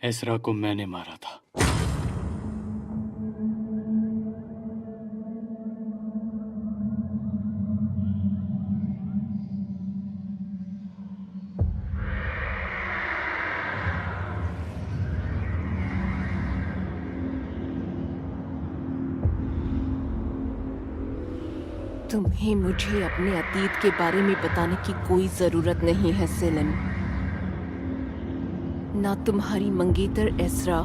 एसरा को मैंने मारा था। तुम्हें मुझे अपने अतीत के बारे में बताने की कोई जरूरत नहीं है सेलिम। ना तुम्हारी मंगेतर एसरा,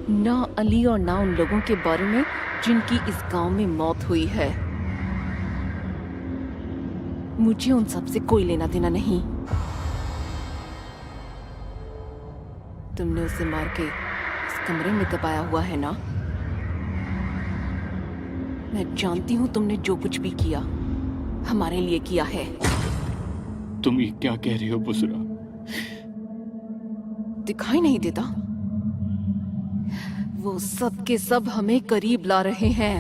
ना अली और ना उन लोगों के बारे में जिनकी इस गांव में मौत हुई है। मुझे उन सब से कोई लेना देना नहीं। तुमने उसे मार के इस कमरे में दबाया हुआ है ना? मैं जानती हूँ तुमने जो कुछ भी किया हमारे लिए किया है। तुम ये क्या कह रही हो बुसरा? दिखाई नहीं देता? वो सब के सब हमें करीब ला रहे हैं।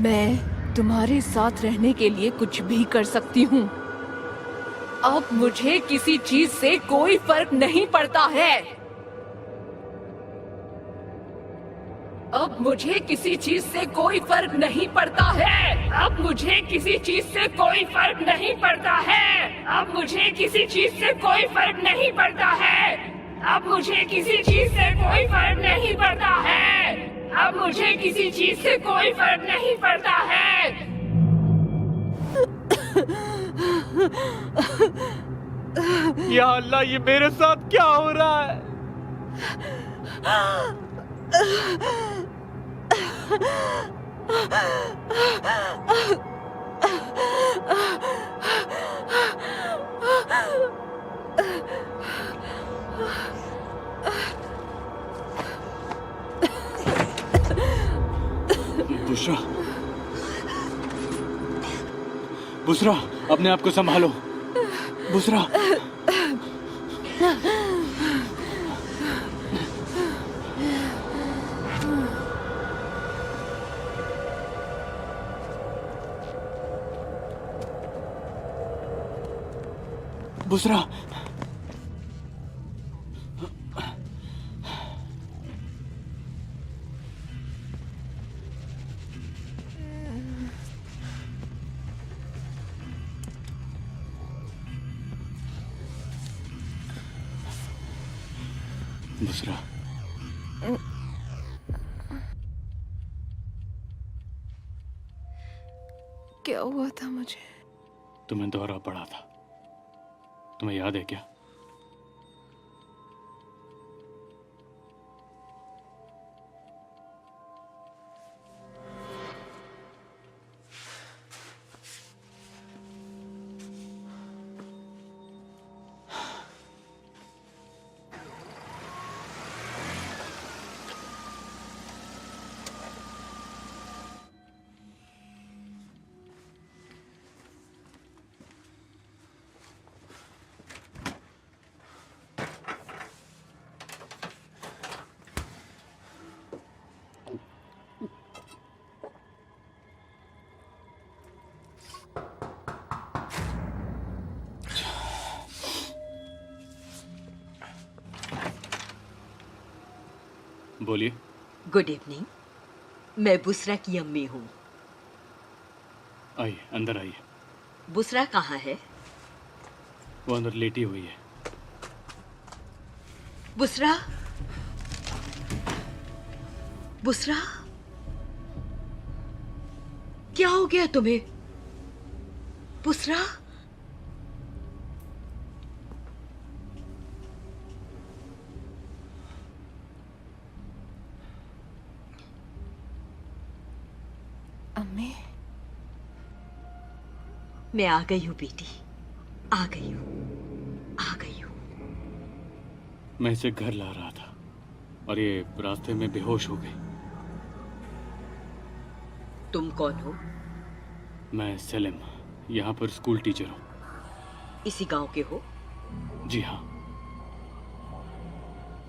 मैं तुम्हारे साथ रहने के लिए कुछ भी कर सकती हूँ। अब मुझे किसी चीज से कोई फर्क नहीं पड़ता है। अब मुझे किसी चीज से कोई फर्क नहीं पड़ता है। अब मुझे किसी चीज से कोई फर्क नहीं पड़ता है। अब मुझे किसी चीज से कोई फर्क नहीं पड़ता है। अब मुझे किसी चीज से कोई फर्क नहीं पड़ता है। अब मुझे किसी चीज से कोई फर्क नहीं पड़ता है। या अल्लाह, ये मेरे साथ क्या हो रहा है? बुशरा, बुशरा, अपने आप को संभालो। बुशरा, बुसरा, बुसरा, क्या हुआ था मुझे? तुम्हें दौरा पड़ा था, तुम्हें याद है क्या? बोलिए। गुड इवनिंग, मैं बुसरा की अम्मी हूँ। आइए, अंदर आइए। बुसरा कहाँ है? वो अंदर लेटी हुई है। बुसरा, बुसरा, क्या हो गया तुम्हें? बुसरा, अम्मी, मैं आ गई हूँ बेटी, आ गई हूँ, आ गई हूँ। मैं इसे घर ला रहा था और ये रास्ते में बेहोश हो गई। तुम कौन हो? मैं सेलिम, यहाँ पर स्कूल टीचर हूँ। इसी गांव के हो? जी हाँ।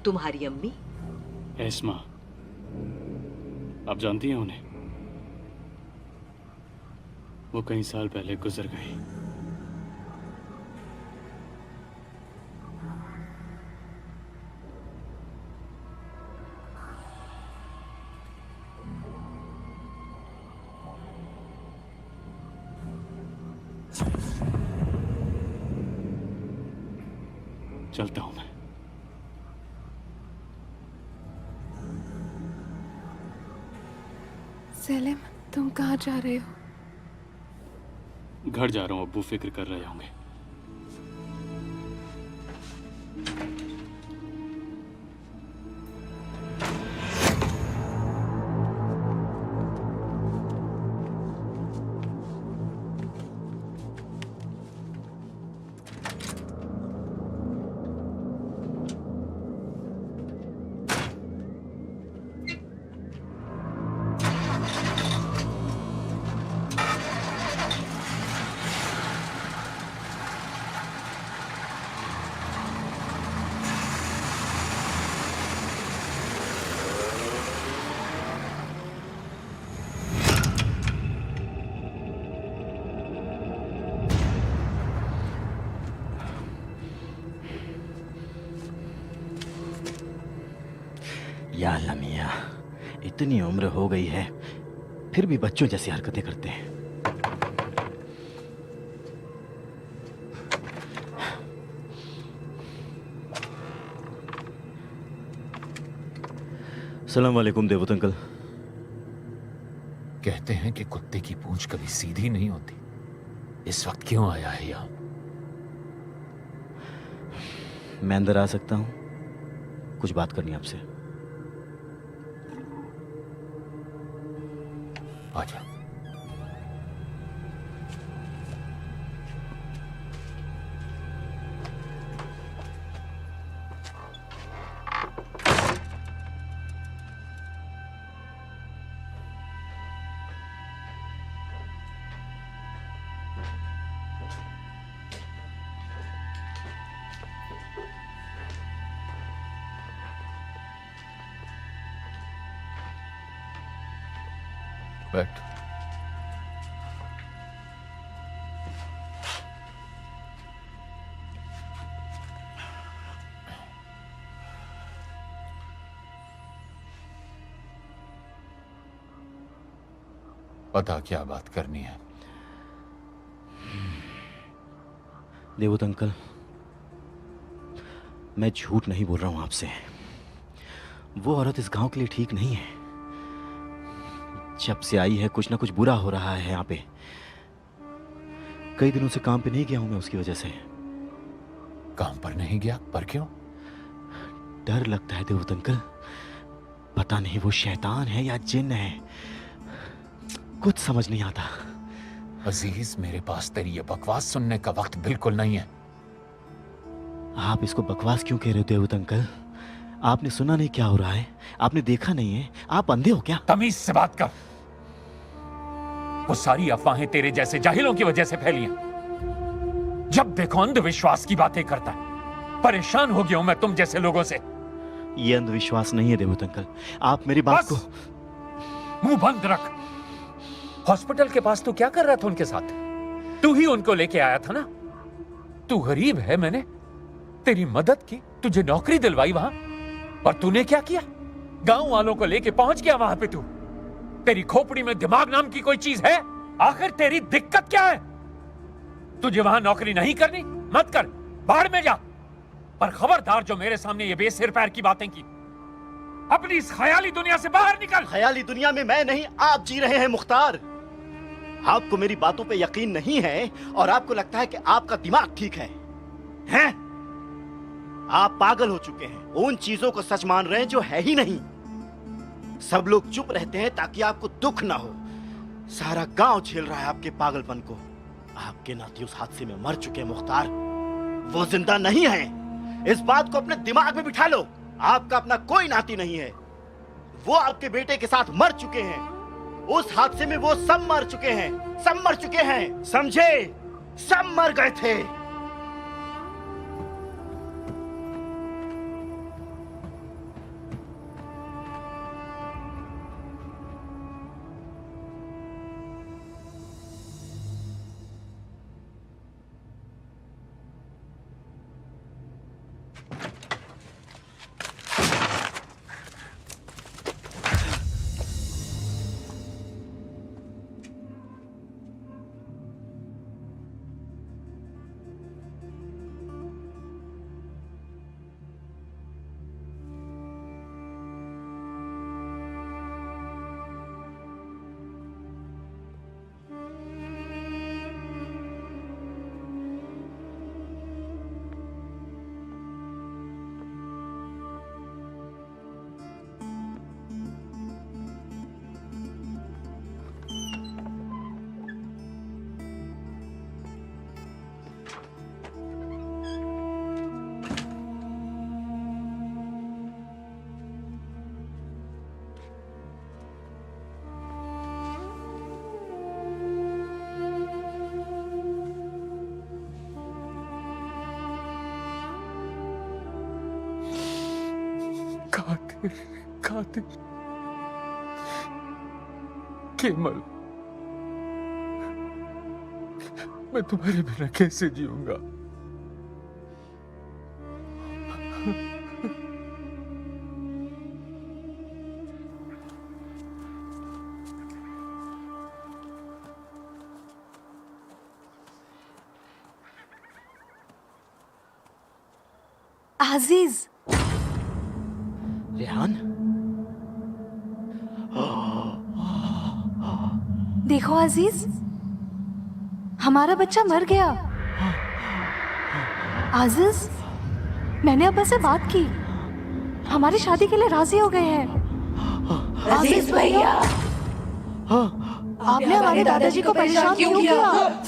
तुम्हारी अम्मी? एस्मा, आप जानती हैं उन्हें? वो कई साल पहले गुजर गई। चलता हूं मैं। सेलिम, तुम कहाँ जा रहे हो? घर जा रहा हूं, अब्बू फिक्र कर रहे होंगे। या अल्लाह मियां, इतनी उम्र हो गई है फिर भी बच्चों जैसी हरकतें करते हैं। अस्सलाम वालेकुम देवत अंकल। कहते हैं कि कुत्ते की पूंछ कभी सीधी नहीं होती। इस वक्त क्यों आया है यहाँ? मैं अंदर आ सकता हूँ? कुछ बात करनी है आपसे। आजा। बैठ। बता क्या बात करनी है? देवत अंकल, मैं झूठ नहीं बोल रहा हूं आपसे। वो औरत इस गांव के लिए ठीक नहीं है। जब से आई है कुछ ना कुछ बुरा हो रहा है यहाँ पे। कई दिनों से काम पे नहीं गया हूं मैं उसकी वजह से। काम पर नहीं गया? पर क्यों? डर लगता है देवत अंकल। पता नहीं वो शैतान है या जिन्न है, कुछ समझ नहीं आता। अजीज, मेरे पास तेरी ये बकवास सुनने का वक्त बिल्कुल नहीं है। आप इसको बकवास क्यों कह रहे हो देवत अंकल? आपने सुना नहीं क्या हो रहा है? आपने देखा नहीं है? आप अंधे हो क्या? तमीज से बात कर। वो सारी अफवाहें तेरे जैसे जाहिलों की वजह से फैली हैं। जब देखो अंधविश्वास की बातें करता है। परेशान हो गया हूं मैं तुम जैसे लोगों से। ये अंधविश्वास नहीं है देवत अंकल। आप मेरी बात को मुंह बंद रख। हॉस्पिटल के पास तू क्या कर रहा था उनके साथ? तू ही उनको लेके आया था ना? तू गरीब है, मैंने तेरी मदद की, तुझे नौकरी दिलवाई वहां, और तूने क्या किया? गांव वालों को लेके पहुंच गया वहां पे तू। तेरी खोपड़ी में दिमाग नाम की कोई चीज है? आखिर तेरी दिक्कत क्या है? तुझे वहां नौकरी नहीं करनी? मत कर, बाहर में जा। पर खबरदार जो मेरे सामने ये बेसिर पैर की बातें की। अपनी इस ख्याली दुनिया से बाहर निकल। ख्याली दुनिया में मैं नहीं, आप जी रहे हैं मुख्तार। आपको मेरी बातों पे यकीन नहीं है और आपको लगता है कि आपका दिमाग ठीक है। हैं? आप पागल हो चुके हैं। उन चीजों को सच मान रहे हैं जो है ही नहीं। सब लोग चुप रहते हैं ताकि आपको दुख ना हो। सारा गांव झेल रहा है आपके पागलपन को। आपके नाती उस हादसे में मर चुके हैं मुख्तार। वो जिंदा नहीं है। इस बात को अपने दिमाग में बिठा लो। आपका अपना कोई नाती नहीं है। वो आपके बेटे के साथ मर चुके हैं। उस हादसे में वो सब मर चुके हैं। सब मर चुके हैं, समझे? सब मर गए थे। कातिल केमल, मैं तुम्हारे बिना कैसे जीऊंगा? आजीज, रेहान, देखो अजीज, हमारा बच्चा मर गया। आजीज, मैंने अब्बा से बात की, हमारी शादी के लिए राजी हो गए हैं। अजीज भैया, आपने हमारे दादाजी को परेशान क्यों किया?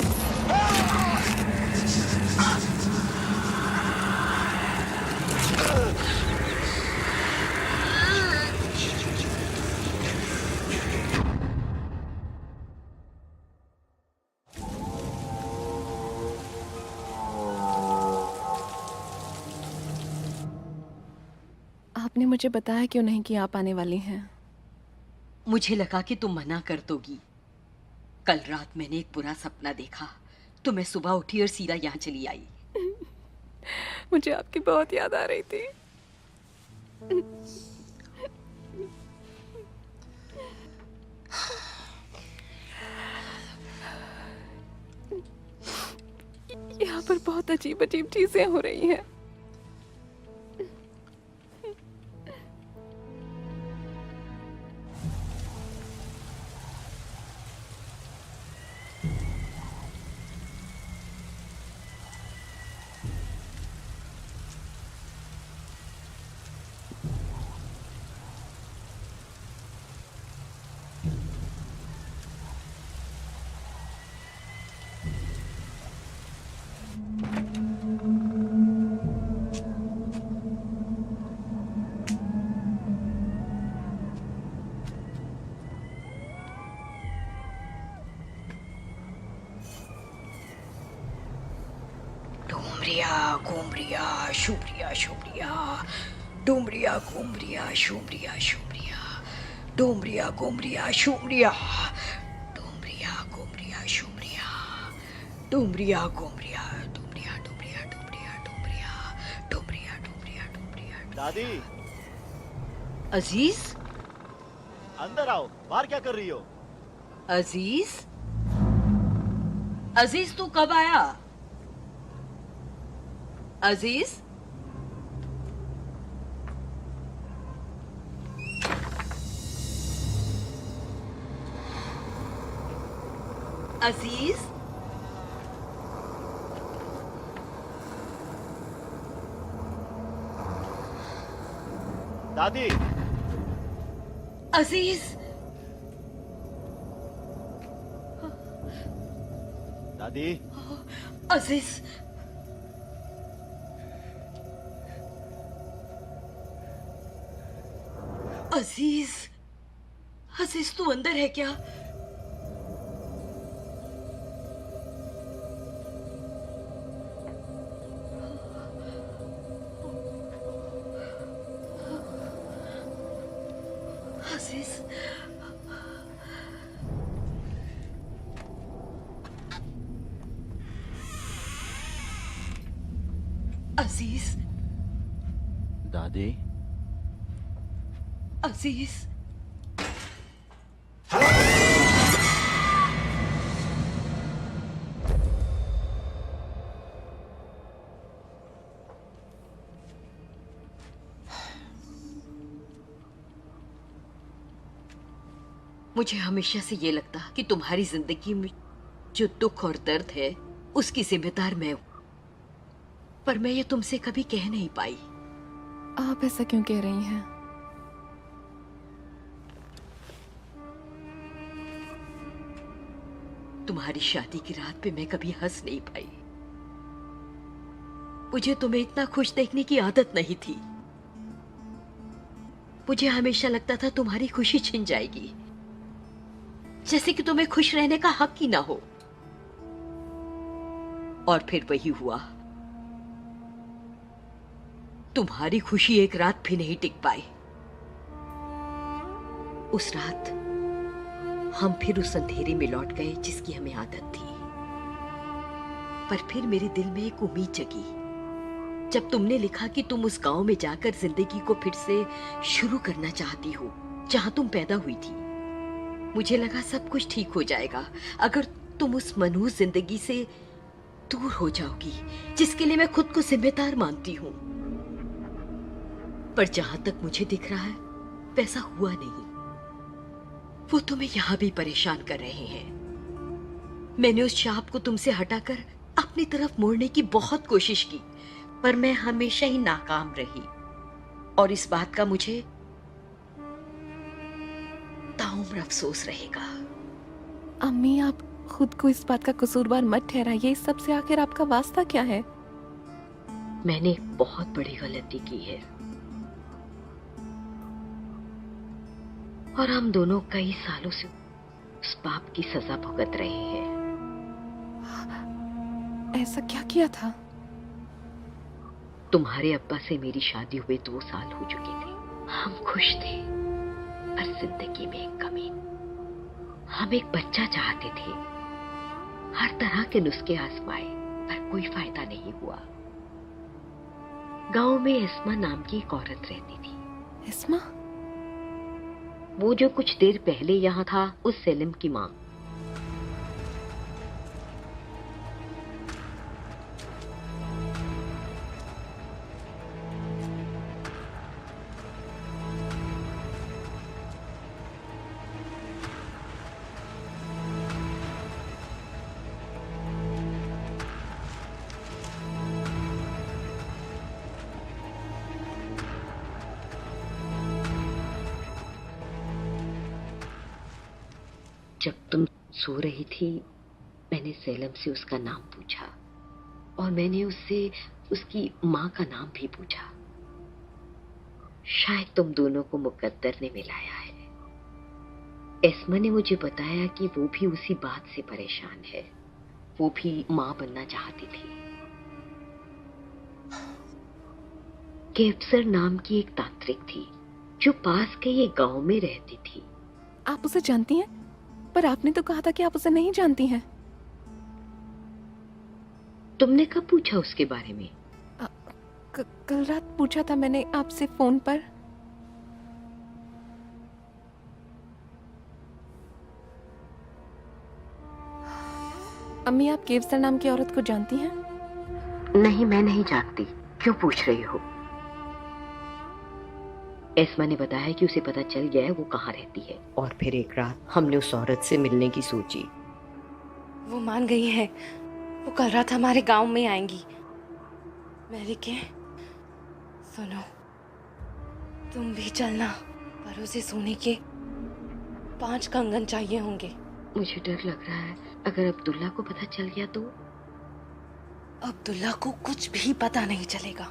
आपने मुझे बताया क्यों नहीं कि आप आने वाली हैं? मुझे लगा कि तुम मना कर दोगी। कल रात मैंने एक बुरा सपना देखा, तो मैं सुबह उठी और सीधा यहाँ चली आई। मुझे आपकी बहुत याद आ रही थी। यहाँ पर बहुत अजीब अजीब चीजें हो रही हैं। घूमरिया शुभरिया शुभरिया, डूमरिया घूमरिया शुभरिया शुभरिया, डूमरिया घूमरिया शुभरिया, डूमरिया घूमरिया शुभरिया, डूमरिया घूमरिया डूमरिया डूमरिया डूमरिया डूमरिया डूमरिया डूमरिया डूमरिया। दादी, अजीज, अंदर आओ। बाहर क्या कर रही हो? अजीज, अजीज तू कब आया? अजीज, अजीज, दादी, अजीज, दादी, अजीज, अजीज, अजीज तू अंदर है क्या? अजीज, अजीज, दादी, अजीज, मुझे हमेशा से ये लगता कि तुम्हारी जिंदगी में जो दुख और दर्द है उसकी जिम्मेदार मैं हूं, पर मैं ये तुमसे कभी कह नहीं पाई। आप ऐसा क्यों कह रही हैं? तुम्हारी शादी की रात पे मैं कभी हंस नहीं पाई। मुझे तुम्हें इतना खुश देखने की आदत नहीं थी। मुझे हमेशा लगता था तुम्हारी खुशी छिन जाएगी, जैसे कि तुम्हें खुश रहने का हक ही ना हो। और फिर वही हुआ। तुम्हारी खुशी एक रात भी नहीं टिक पाई। उस रात हम फिर उस अंधेरे में लौट गए जिसकी हमें आदत थी। पर फिर मेरे दिल में एक उम्मीद जगी जब तुमने लिखा कि तुम उस गांव में जाकर जिंदगी को फिर से शुरू करना चाहती हो जहां तुम पैदा हुई थी। मुझे लगा सब कुछ ठीक हो जाएगा अगर तुम उस मनहूस जिंदगी से दूर हो जाओगी जिसके लिए मैं खुद को जिम्मेदार मानती हूं। पर जहां तक मुझे दिख रहा है वैसा हुआ नहीं। वो तुम्हें यहां भी परेशान कर रहे हैं। मैंने उस शाप को तुमसे हटाकर अपनी तरफ मोड़ने की बहुत कोशिश की पर मैं हमेशा ही नाकाम रही और इस बात का मुझे ताउम्र अफसोस रहेगा। अम्मी, आप खुद को इस बात का कसूरवार मत ठहराइए। इस सब से आखिर आपका वास्ता क्या है? मैंने एक बहुत बड़ी गलती की है और हम दोनों कई सालों से उस पाप की सजा भुगत रहे हैं। ऐसा क्या किया था? तुम्हारे अब्बा से मेरी शादी हुए 2 साल हो चुके थे। हम खुश थे पर जिंदगी में एक कमी। हम एक बच्चा चाहते थे। हर तरह के नुस्खे आजमाए पर कोई फायदा नहीं हुआ। गांव में इस्मा नाम की एक औरत रहती थी। इस्मा? वो जो कुछ देर पहले यहाँ था, उस सेलिम की माँ। जब तुम सो रही थी मैंने सेलम से उसका नाम पूछा और मैंने उससे उसकी माँ का नाम भी पूछा। शायद तुम दोनों को मुकद्दर ने मिलाया है। एस्मा ने मुझे बताया कि वो भी उसी बात से परेशान है। वो भी माँ बनना चाहती थी। केपसर नाम की एक तांत्रिक थी जो पास के एक गांव में रहती थी। आप उसे जानती हैं? पर आपने तो कहा था कि आप उसे नहीं जानती हैं। तुमने कब पूछा उसके बारे में? कल रात पूछा था मैंने आपसे फोन पर। अम्मी, आप केवसर नाम की औरत को जानती हैं? नहीं, मैं नहीं जानती। क्यों पूछ रही हो? एस्मा ने बताया कि उसे पता चल गया है वो कहाँ रहती है और फिर एक रात हमने उस औरत से मिलने की सोची। वो मान गई है। वो कल रात हमारे गांव में आएंगी। मेलिके, सुनो, तुम भी चलना। पर उसे सोने के 5 कंगन चाहिए होंगे। मुझे डर लग रहा है अगर अब्दुल्ला को पता चल गया तो। अब्दुल्ला को कुछ भी पता नहीं चलेगा।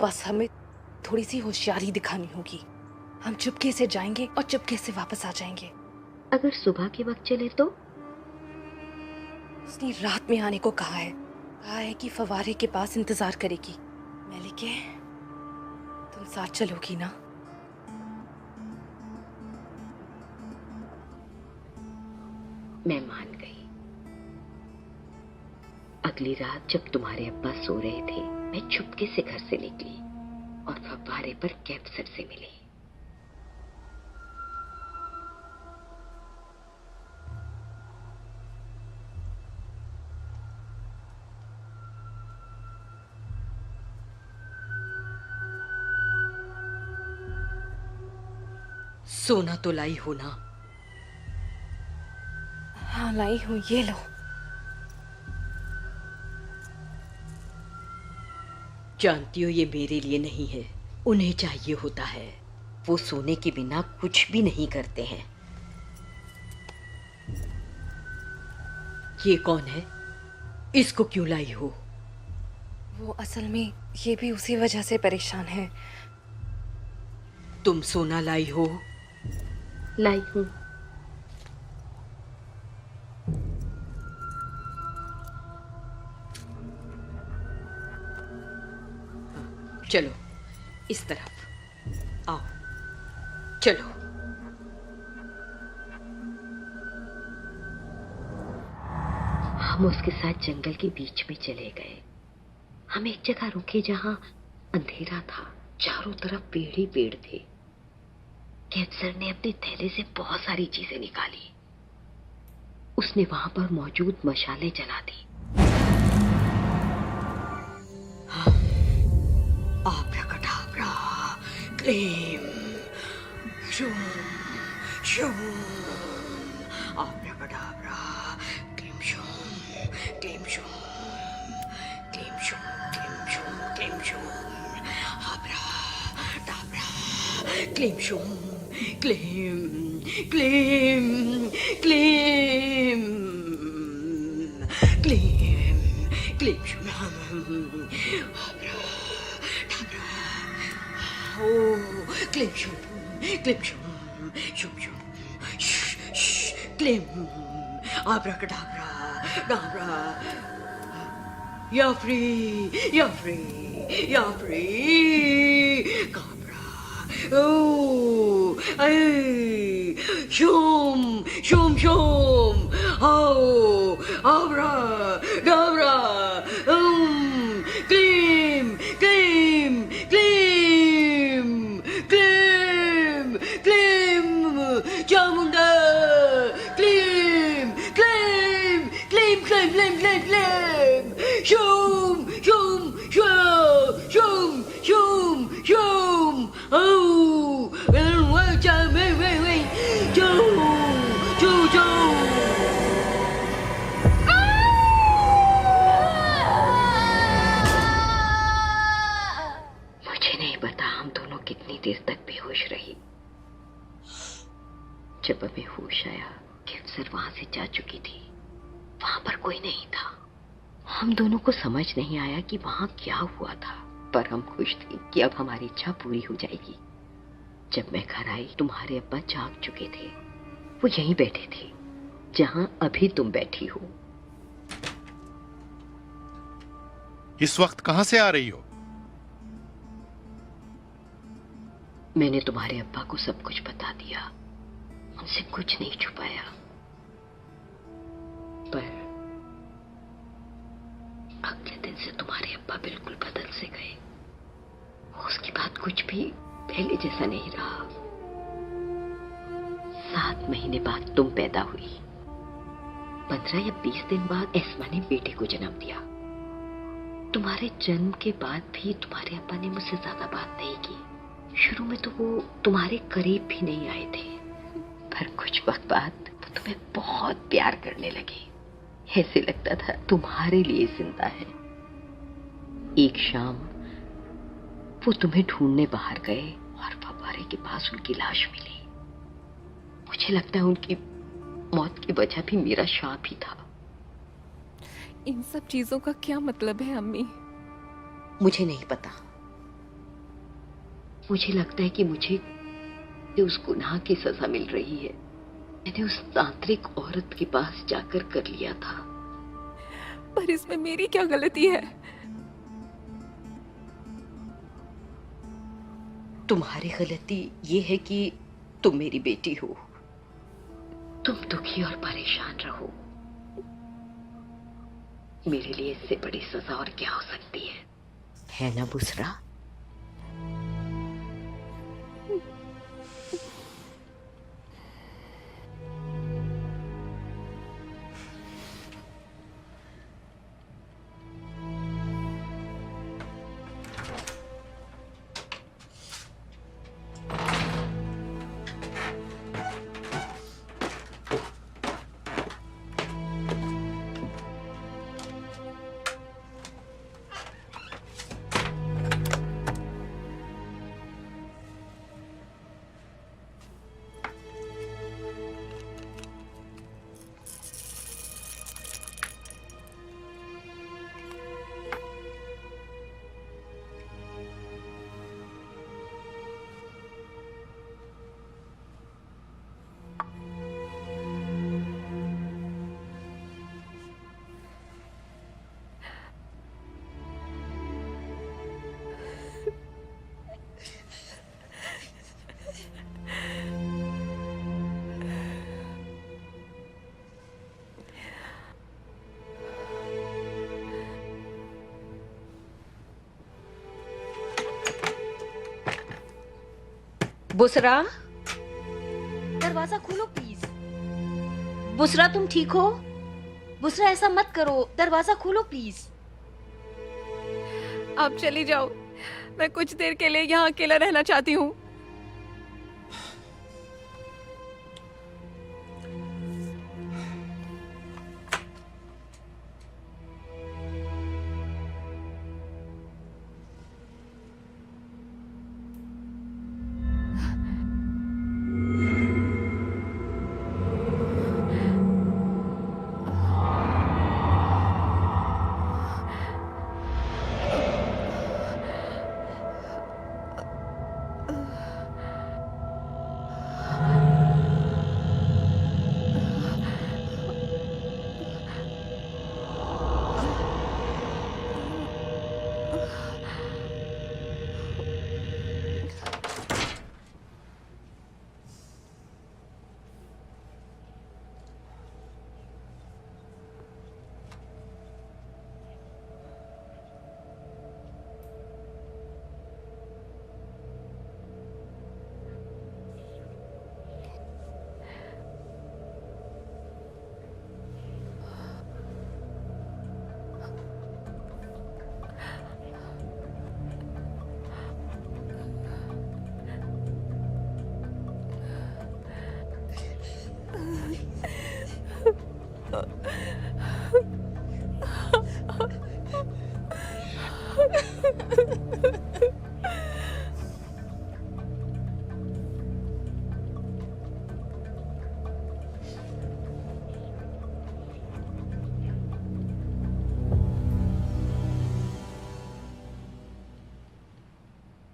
बस हमें थोड़ी सी होशियारी दिखानी होगी। हम चुपके से जाएंगे और चुपके से वापस आ जाएंगे। अगर सुबह के वक्त चले तो? उसने रात में आने को कहा है कि फवारे के पास इंतजार करेगी। मेलिके, तुम साथ चलोगी ना? मैं मान गई। अगली रात जब तुम्हारे अब्बा सो रहे थे मैं चुपके से घर से निकली और फव्वारे पर कैप्सर से मिली। सोना तो लाई हो ना? हाँ, लाई हूँ। ये लो। जानती हो ये मेरे लिए नहीं है, उन्हें चाहिए होता है। वो सोने के बिना कुछ भी नहीं करते हैं। ये कौन है? इसको क्यों लाई हो? वो असल में ये भी उसी वजह से परेशान है। तुम सोना लाई हो? लाई हूँ। चलो इस तरफ आओ। चलो। हम उसके साथ जंगल के बीच में चले गए। हम एक जगह रुके जहां अंधेरा था, चारों तरफ पेड़ ही पेड़ थे। कैंसर ने अपने थैले से बहुत सारी चीजें निकाली। उसने वहां पर मौजूद मशाले जला दी। आब्राकडाब्रा, क्लीम, शूम, शूम, आब्राकडाब्रा, क्लीम, शूम, क्लीम, शूम, क्लीम, शूम, क्लीम, शूम, क्लीम, शूम, आब्राकडाब्रा, क्लीम, शूम, क्लीम, क्लीम, क्लीम, क्लीम, क्लीम, शूम, Oh, क्लीम शुम, क्लीम शुम, शुम शुम, क्लीम, आब्राकडाब्रा, डाब्रा, या फ्री, या फ्री, या फ्री, काब्रा, ओ, ऐ, शुम, शुम शुम, आओ, आब्रा, डाब्रा, क्लीम, क्लीम, क्लीम, क्लीम, क्लीम, चामुंडा, क्लीम, क्लीम, क्लीम, क्लीम, क्लीम, क्लीम, क्लीम, शूम, शूम, शूम, शूम, शूम, आओ, मुझे नहीं पता हम दोनों कितनी देर तक बेहोश रही। जब हमें होश आया, कैंसर वहां से जा चुकी थी। वहां पर कोई नहीं था। हम दोनों को समझ नहीं आया कि वहां क्या हुआ था, पर हम खुश थे कि अब हमारी इच्छा पूरी हो जाएगी। जब मैं घर आई, तुम्हारे अब्बा जाग चुके थे। वो यहीं बैठे थे जहां अभी तुम बैठी हो। इस वक्त कहां से आ रही हो? मैंने तुम्हारे अब्बा को सब कुछ बता दिया, उनसे कुछ नहीं छुपाया। पर अगले दिन से तुम्हारे अब्बा बिल्कुल बदल से गए। उसके बाद कुछ भी पहले जैसा नहीं रहा। 7 महीने बाद तुम पैदा हुई। 15 या 20 दिन बाद एस्मा ने बेटे को जन्म दिया। तुम्हारे जन्म के बाद भी तुम्हारे अब्बा ने मुझसे ज्यादा बात नहीं की। शुरू में तो वो तुम्हारे करीब भी नहीं आए थे, पर कुछ वक्त बाद वो तुम्हें बहुत प्यार करने लगे। ऐसे लगता था तुम्हारे लिए जिंदा है। एक शाम वो तुम्हें ढूंढने बाहर गए और फव्वारे के पास उनकी लाश मिली। मुझे लगता है उनकी मौत की वजह भी मेरा शाप ही था। इन सब चीजों का क्या मतलब है अम्मी? मुझे नहीं पता। मुझे लगता है कि मुझे उस गुनाह की सजा मिल रही है। मैंने उस तांत्रिक औरत के पास जाकर कर लिया था। पर इसमें मेरी क्या गलती है? तुम्हारी गलती ये है कि तुम मेरी बेटी हो। तुम दुखी और परेशान रहो। मेरे लिए इससे बड़ी सजा और क्या हो सकती है ना बुसरा? बुसरा, दरवाजा खोलो प्लीज। बुसरा, तुम ठीक हो? बुसरा, ऐसा मत करो, दरवाजा खोलो प्लीज। आप चली जाओ, मैं कुछ देर के लिए यहाँ अकेला रहना चाहती हूँ।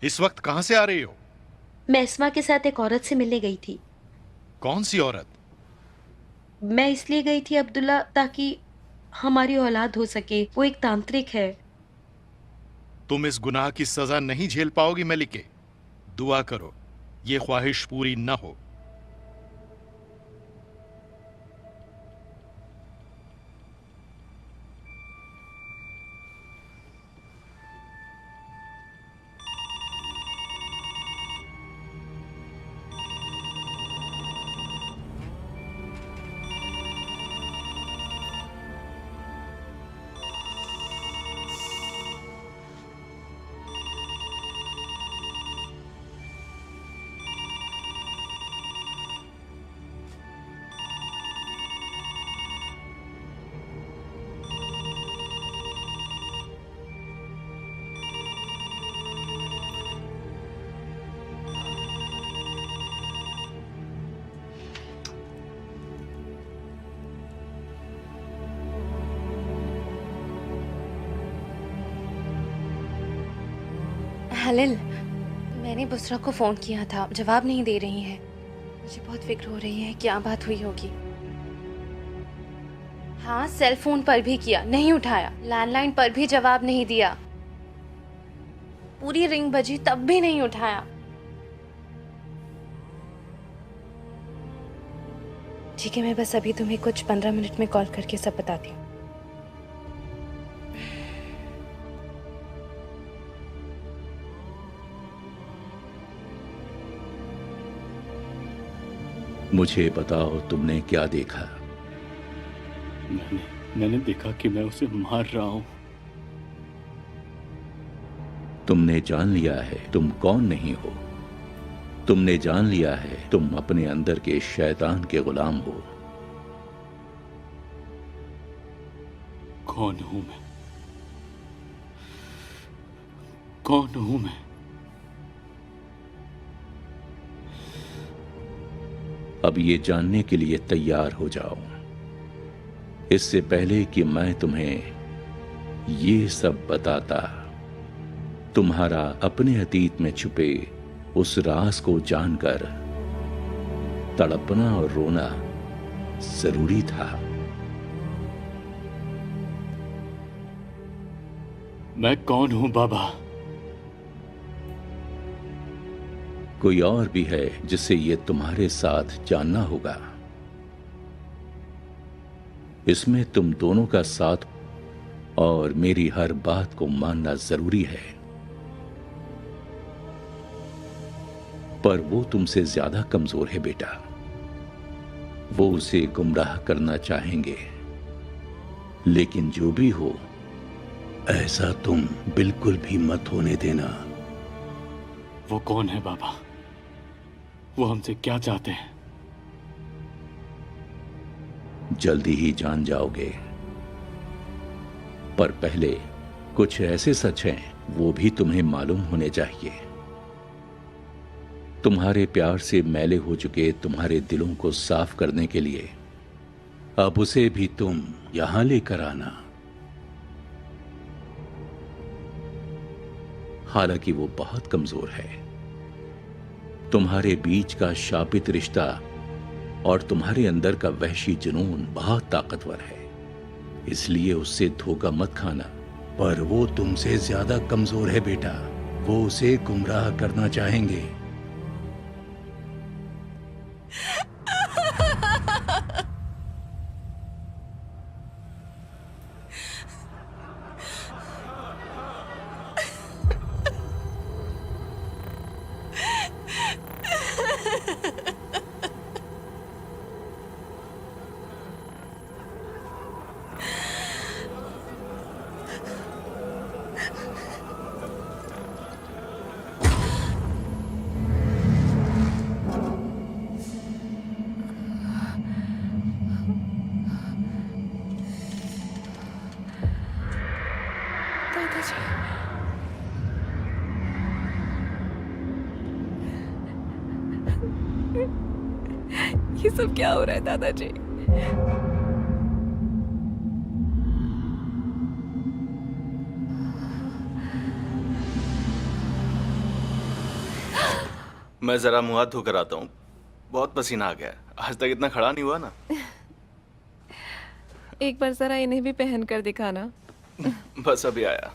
इस वक्त कहां से आ रही हो? मैं इस्मा के साथ एक औरत से मिलने गई थी। कौन सी औरत? मैं इसलिए गई थी अब्दुल्ला, ताकि हमारी औलाद हो सके। वो एक तांत्रिक है। तुम इस गुनाह की सजा नहीं झेल पाओगी मलिके। दुआ करो ये ख्वाहिश पूरी न हो। हलिल, मैंने बुसरा को फ़ोन किया था, जवाब नहीं दे रही है। मुझे बहुत फिक्र हो रही है, क्या बात हुई होगी। हाँ, सेल फोन पर भी किया, नहीं उठाया। लैंडलाइन पर भी जवाब नहीं दिया। पूरी रिंग बजी तब भी नहीं उठाया। ठीक है, मैं बस अभी तुम्हें कुछ 15 मिनट में कॉल करके सब बताती हूँ। मुझे बताओ, तुमने क्या देखा? मैंने देखा कि मैं उसे मार रहा हूं। तुमने जान लिया है तुम कौन नहीं हो। तुमने जान लिया है तुम अपने अंदर के शैतान के गुलाम हो। कौन हूं मैं? कौन हूं मैं? अब ये जानने के लिए तैयार हो जाओ। इससे पहले कि मैं तुम्हें ये सब बताता, तुम्हारा अपने अतीत में छुपे उस राज को जानकर तड़पना और रोना जरूरी था। मैं कौन हूं बाबा? कोई और भी है जिसे ये तुम्हारे साथ जानना होगा। इसमें तुम दोनों का साथ और मेरी हर बात को मानना जरूरी है। पर वो तुमसे ज्यादा कमजोर है बेटा। वो उसे गुमराह करना चाहेंगे, लेकिन जो भी हो, ऐसा तुम बिल्कुल भी मत होने देना। वो कौन है बाबा? वो हमसे क्या चाहते हैं? जल्दी ही जान जाओगे, पर पहले कुछ ऐसे सच हैं वो भी तुम्हें मालूम होने चाहिए। तुम्हारे प्यार से मैले हो चुके तुम्हारे दिलों को साफ करने के लिए अब उसे भी तुम यहां लेकर आना। हालांकि वो बहुत कमजोर है। तुम्हारे बीच का शापित रिश्ता और तुम्हारे अंदर का वहशी जुनून बहुत ताकतवर है, इसलिए उससे धोखा मत खाना। पर वो तुमसे ज्यादा कमजोर है बेटा। वो उसे गुमराह करना चाहेंगे। ये सब क्या हो रहा है दादाजी? मैं जरा मुंह हाथ धोकर आता हूँ, बहुत पसीना आ गया। आज तक इतना खड़ा नहीं हुआ ना। एक बार जरा इन्हें भी पहन कर दिखाना। बस अभी आया।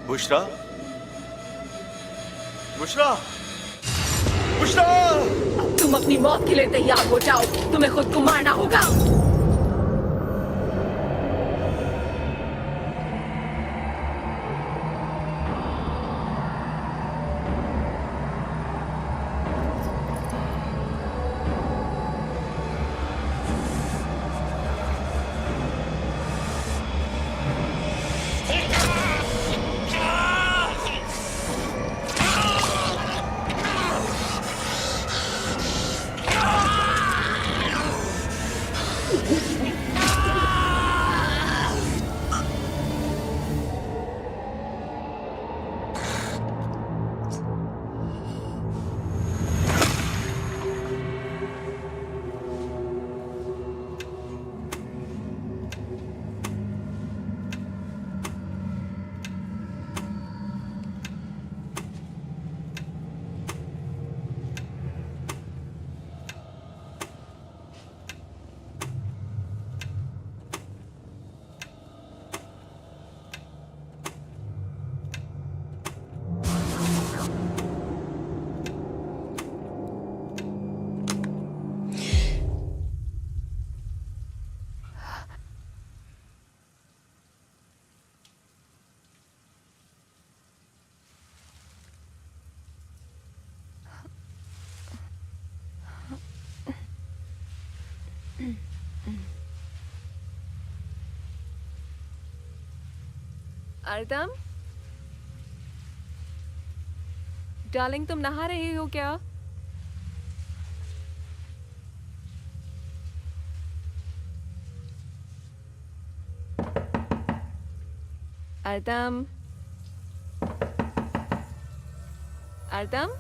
बुशरा, बुशरा, बुशरा! तुम अपनी मौत के लिए तैयार हो जाओ, तुम्हें खुद को मारना होगा। अर्दम, डार्लिंग तुम नहा रही हो क्या? अर्दम, अर्दम,